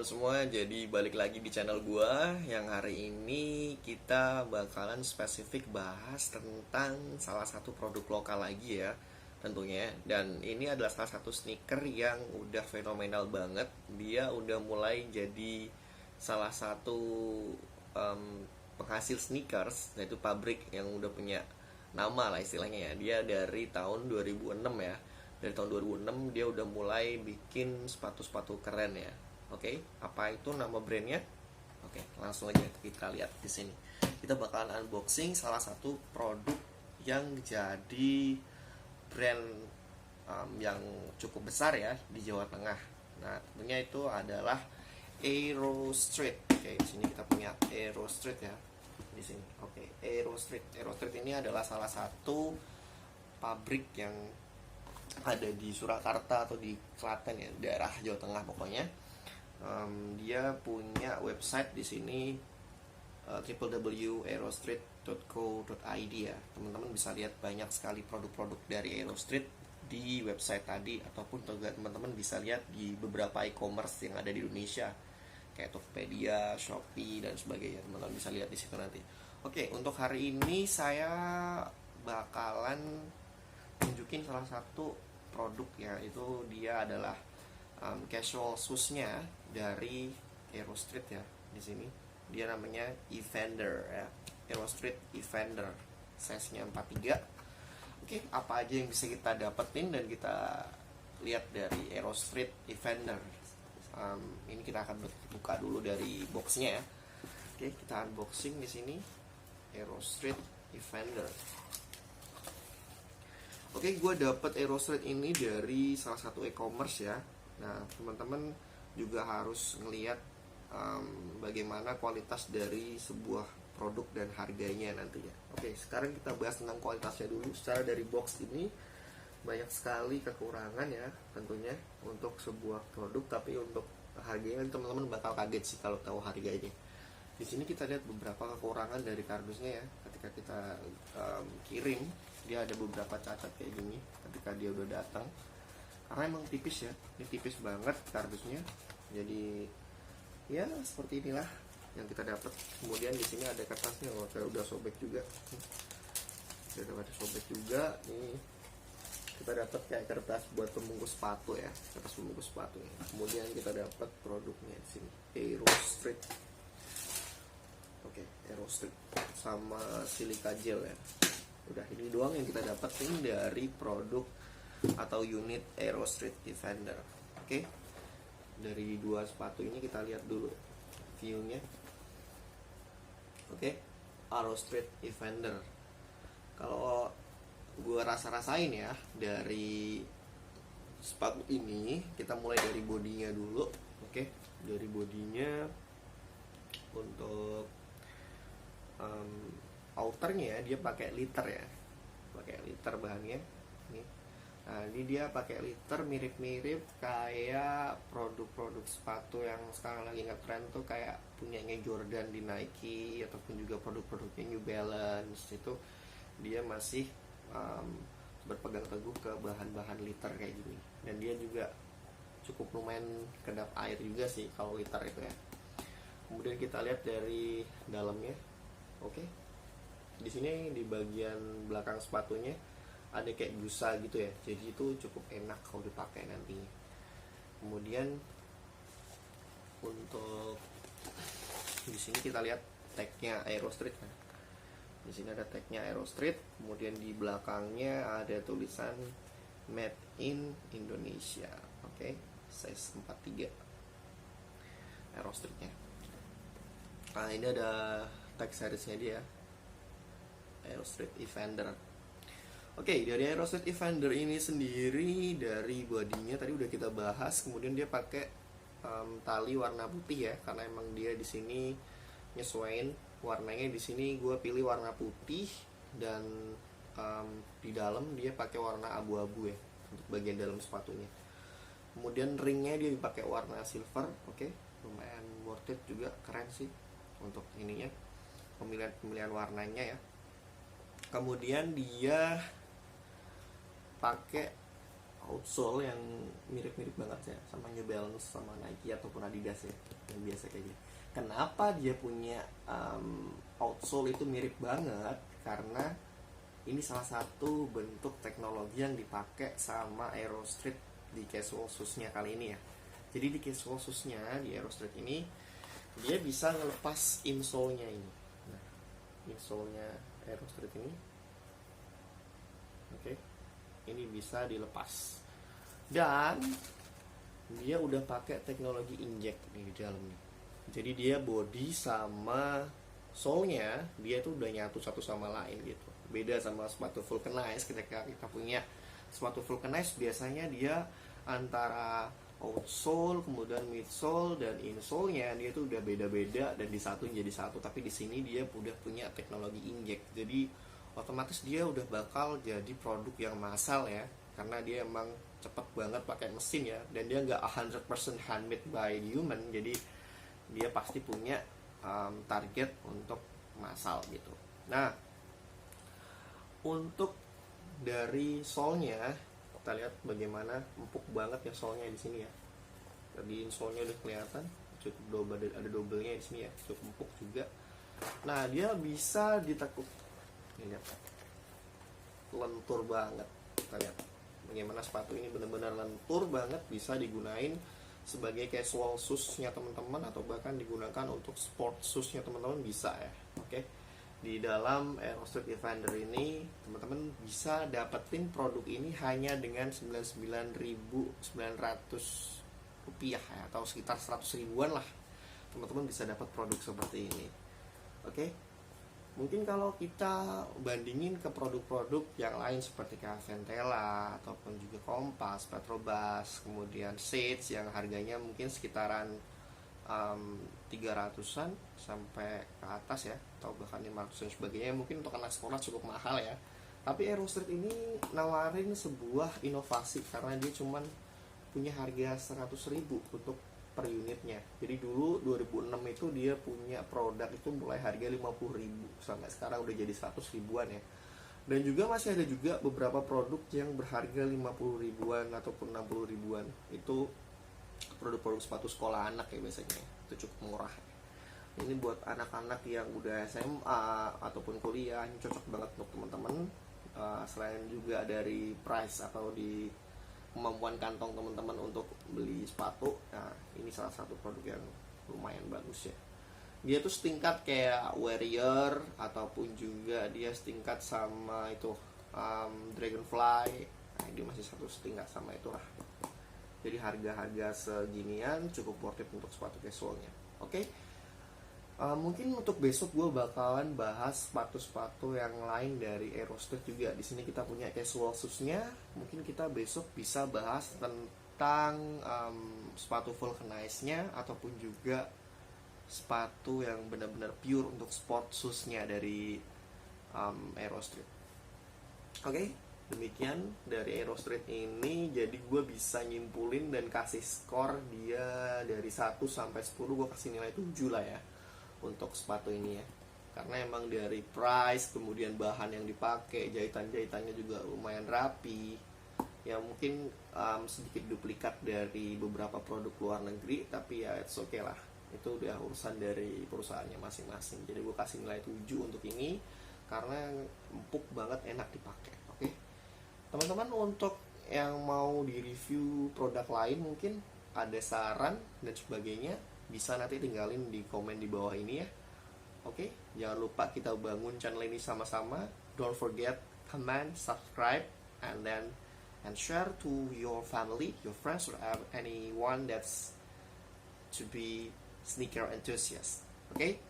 teman-teman semua, jadi balik lagi di channel gua. Yang hari ini kita bakalan spesifik bahas tentang salah satu produk lokal lagi ya, tentunya. Dan ini adalah salah satu sneaker yang udah fenomenal banget. Dia udah mulai jadi salah satu penghasil sneakers, yaitu pabrik yang udah punya nama lah istilahnya ya. Dia dari tahun 2006 ya. Dari tahun 2006 dia udah mulai bikin sepatu-sepatu keren ya. Oke, apa itu nama brandnya? Oke, langsung aja kita lihat di sini. Kita bakalan unboxing salah satu produk yang jadi brand yang cukup besar ya di Jawa Tengah. Nah, tentunya itu adalah Aero Street. Oke, di sini kita punya Aero Street ya. Di sini. Oke, Aero Street. Aero Street ini adalah salah satu pabrik yang ada di Surakarta atau di Klaten ya, daerah Jawa Tengah pokoknya. Dia punya website di sini, www.aerostreet.co.id ya. Teman-teman bisa lihat banyak sekali produk-produk dari Aero Street di website tadi, ataupun juga teman-teman bisa lihat di beberapa e-commerce yang ada di Indonesia kayak Tokopedia, Shopee dan sebagainya. Teman-teman bisa lihat di situ nanti. Oke, untuk hari ini saya bakalan tunjukin salah satu produk ya, itu dia adalah casual shoes-nya dari Aero Street ya. Di sini dia namanya Evander ya, Aero Street Evander, size-nya 43. Oke, apa aja yang bisa kita dapetin dan kita lihat dari Aero Street Evander. Ini kita akan buka dulu dari boxnya ya. Oke, kita unboxing di sini Aero Street Evander. Oke, gue dapet Aero Street ini dari salah satu e-commerce ya. Nah, teman-teman juga harus ngelihat bagaimana kualitas dari sebuah produk dan harganya nantinya. Oke, sekarang kita bahas tentang kualitasnya dulu. Secara dari box ini banyak sekali kekurangan ya tentunya untuk sebuah produk, tapi untuk harganya teman-teman bakal kaget sih kalau tahu harganya. Di sini kita lihat beberapa kekurangan dari kardusnya ya. Ketika kita kirim, dia ada beberapa cacat kayak gini ketika dia udah datang. Karena emang tipis ya, ini tipis banget kardusnya. Jadi ya seperti inilah yang kita dapat. Kemudian di sini ada kertasnya, kayak udah sobek juga. Udah ada sobek juga. Nih kita dapat kayak kertas buat pembungkus sepatu ya, kertas pembungkus sepatu. Kemudian kita dapat produknya di sini, Aero Street. Oke, Aero Street sama silica gel ya. Udah, ini doang yang kita dapetin dari produk atau unit Aero Street Evander. Oke, dari dua sepatu ini kita lihat dulu view-nya. Oke, Aero Street Evander. Kalau gue rasa-rasain ya, dari sepatu ini kita mulai dari bodinya dulu. Oke, dari bodinya untuk outernya ya, dia pakai liter ya, pakai liter bahannya nih. Nah, ini dia pakai liter, mirip-mirip kayak produk-produk sepatu yang sekarang lagi ngetren tuh, kayak punyanya Jordan di Nike ataupun juga produk-produknya New Balance. Itu dia masih berpegang teguh ke bahan-bahan liter kayak gini, dan dia juga cukup lumayan kedap air juga sih kalau liter itu ya. Kemudian kita lihat dari dalamnya. Oke, di sini di bagian belakang sepatunya ada kayak busa gitu ya, jadi itu cukup enak kalau dipakai nantinya. Kemudian untuk di sini kita lihat tagnya Aero Street kan. Di sini ada tagnya Aero Street, kemudian di belakangnya ada tulisan Made in Indonesia. Oke, size 43 Aero Streetnya. Nah, ini ada tag seriesnya dia, Aero Street Evander. Oke, dari Aero Street Evander ini sendiri, dari bodinya tadi udah kita bahas. Kemudian dia pakai tali warna putih ya, karena emang dia di sini nyesuaiin warnanya. Di sini gue pilih warna putih, dan di dalam dia pakai warna abu-abu ya untuk bagian dalam sepatunya. Kemudian ringnya dia dipakai warna silver. Oke, lumayan worth it juga, keren sih untuk ininya, pemilihan warnanya ya. Kemudian dia pakai outsole yang mirip-mirip banget ya sama New Balance sama Nike ataupun Adidas ya, yang biasa kayak gitu. Kenapa dia punya outsole itu mirip banget? Karena ini salah satu bentuk teknologi yang dipakai sama Aerostreet di casual shoes-nya kali ini ya. Jadi di casual shoes-nya di Aerostreet ini dia bisa ngelepas insole-nya ini. Nah, insole-nya Aerostreet ini, oke, ini bisa dilepas. Dan dia udah pakai teknologi inject nih di dalam nih. Jadi dia body sama sole-nya dia tuh udah nyatu satu sama lain gitu. Beda sama sepatu vulcanize. Ketika kita punya sepatu vulcanize biasanya dia antara outsole, kemudian midsole dan insole-nya dia tuh udah beda-beda dan disatuin jadi satu. Tapi di sini dia udah punya teknologi inject. Jadi otomatis dia udah bakal jadi produk yang massal ya, karena dia emang cepet banget pakai mesin ya, dan dia nggak 100% handmade by human. Jadi dia pasti punya target untuk massal gitu. Nah, untuk dari sole-nya kita lihat bagaimana empuk banget ya sole-nya di sini ya. Tadi insole-nya udah kelihatan cukup double, ada double-nya di sini ya, cukup empuk juga. Nah, dia bisa ditekuk. Lihat, lentur banget. Kita lihat bagaimana sepatu ini benar-benar lentur banget, bisa digunain sebagai casual shoes-nya teman-teman atau bahkan digunakan untuk sport shoes-nya teman-teman bisa ya. Oke. Di dalam Aerostreet Defender ini teman-teman bisa dapetin produk ini hanya dengan 99.900 rupiah ya, atau sekitar 100 ribuan lah. Teman-teman bisa dapat produk seperti ini. Oke. Mungkin kalau kita bandingin ke produk-produk yang lain seperti Ventela ataupun juga Kompas, Petrobras, kemudian Sage yang harganya mungkin sekitaran 300-an sampai ke atas ya, atau bahkan 500 dan sebagainya, mungkin untuk anak sekolah cukup mahal ya. Tapi Aerostreet ini nawarin sebuah inovasi karena dia cuman punya harga 100.000 untuk per unitnya. Jadi dulu 2006 itu dia punya produk itu mulai harga 50.000 sampai sekarang udah jadi 100 ribuan ya. Dan juga masih ada juga beberapa produk yang berharga 50 ribuan ataupun 60 ribuan. Itu produk-produk sepatu sekolah anak ya biasanya. Itu cukup murah. Ini buat anak-anak yang udah SMA ataupun kuliah, ini cocok banget untuk teman-teman. Selain juga dari price atau di kemampuan kantong teman-teman untuk beli sepatu, nah ini salah satu produk yang lumayan bagus ya. Dia tuh setingkat kayak Warrior ataupun juga dia setingkat sama itu Dragonfly. Nah dia masih satu setingkat sama itu lah. Jadi harga-harga seginian cukup worth it untuk sepatu casualnya. Oke. Mungkin untuk besok gue bakalan bahas sepatu-sepatu yang lain dari Aerostreet juga. Di sini kita punya casual shoes-nya. Mungkin kita besok bisa bahas tentang sepatu vulcanize-nya ataupun juga sepatu yang benar-benar pure untuk sport shoes-nya dari Aerostreet. Oke, demikian dari Aerostreet ini. Jadi gue bisa nyimpulin dan kasih skor dia dari 1 sampai 10, gue kasih nilai 7 lah ya untuk sepatu ini ya, karena emang dari price, kemudian bahan yang dipakai, jahitan-jahitannya juga lumayan rapi ya. Mungkin sedikit duplikat dari beberapa produk luar negeri, tapi ya it's okay lah, itu udah urusan dari perusahaannya masing-masing. Jadi gue kasih nilai 7 untuk ini karena empuk banget, enak dipakai. Oke teman-teman, untuk yang mau di review produk lain mungkin ada saran dan sebagainya, bisa nanti tinggalin di komen di bawah ini ya. Oke, jangan lupa kita bangun channel ini sama-sama. Don't forget comment, subscribe, and share to your family, your friends, or anyone that's to be sneaker enthusiast. Okay,